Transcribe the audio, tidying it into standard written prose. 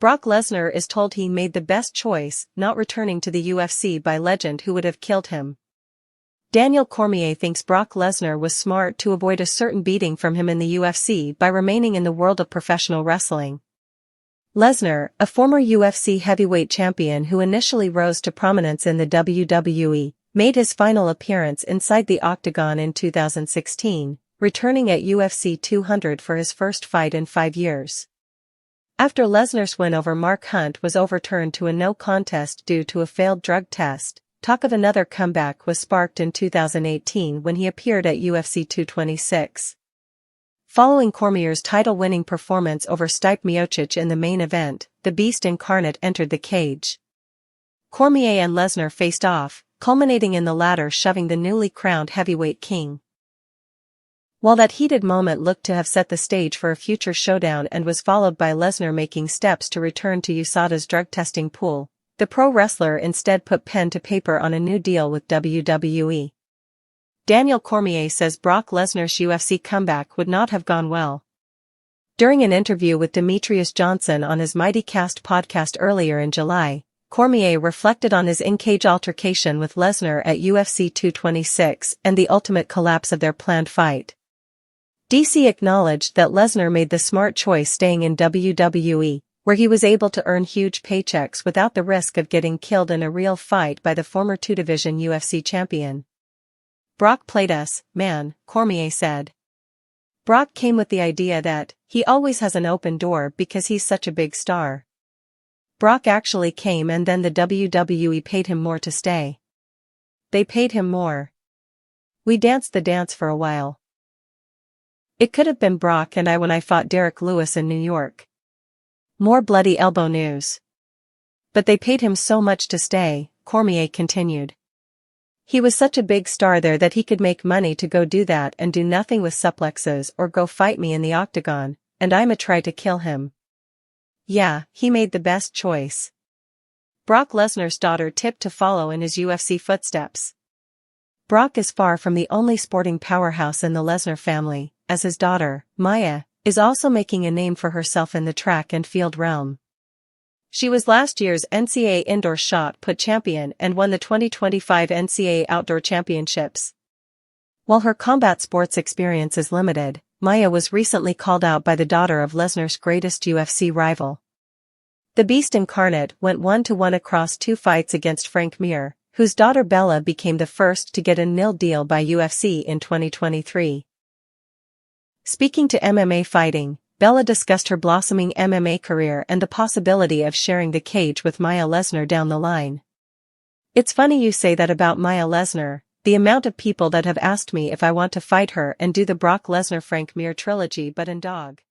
Brock Lesnar is told he made the best choice, not returning to the UFC by legend who would have killed him. Daniel Cormier thinks Brock Lesnar was smart to avoid a certain beating from him in the UFC by remaining in the world of professional wrestling. Lesnar, a former UFC heavyweight champion who initially rose to prominence in the WWE, made his final appearance inside the octagon in 2016, returning at UFC 200 for his first fight in 5 years. After Lesnar's win over Mark Hunt was overturned to a no contest due to a failed drug test, talk of another comeback was sparked in 2018 when he appeared at UFC 226. Following Cormier's title-winning performance over Stipe Miocic in the main event, the Beast Incarnate entered the cage. Cormier and Lesnar faced off, culminating in the latter shoving the newly crowned heavyweight king. While that heated moment looked to have set the stage for a future showdown and was followed by Lesnar making steps to return to USADA's drug testing pool, the pro wrestler instead put pen to paper on a new deal with WWE. Daniel Cormier says Brock Lesnar's UFC comeback would not have gone well. During an interview with Demetrious Johnson on his MightyCast podcast earlier in July, Cormier reflected on his in-cage altercation with Lesnar at UFC 226 and the ultimate collapse of their planned fight. DC acknowledged that Lesnar made the smart choice staying in WWE, where he was able to earn huge paychecks without the risk of getting killed in a real fight by the former two-division UFC champion. Brock played us, man, Cormier said. Brock came with the idea that he always has an open door because he's such a big star. Brock actually came and then the WWE paid him more to stay. They paid him more. We danced the dance for a while. It could have been Brock and I when I fought Derek Lewis in New York. More bloody elbow news. But they paid him so much to stay, Cormier continued. He was such a big star there that he could make money to go do that and do nothing with suplexes or go fight me in the octagon, and I'ma try to kill him. Yeah, he made the best choice. Brock Lesnar's daughter tipped to follow in his UFC footsteps. Brock is far from the only sporting powerhouse in the Lesnar family, as his daughter, Mia, is also making a name for herself in the track and field realm. She was last year's NCAA Indoor Shot Put champion and won the 2025 NCAA Outdoor Championships. While her combat sports experience is limited, Mia was recently called out by the daughter of Lesnar's greatest UFC rival. The Beast Incarnate went 1-1 across 2 fights against Frank Mir, whose daughter Bella became the first to get a nil deal by UFC in 2023. Speaking to MMA Fighting, Bella discussed her blossoming MMA career and the possibility of sharing the cage with Mia Lesnar down the line. It's funny you say that about Mia Lesnar, the amount of people that have asked me if I want to fight her and do the Brock Lesnar-Frank Mir trilogy but in dog.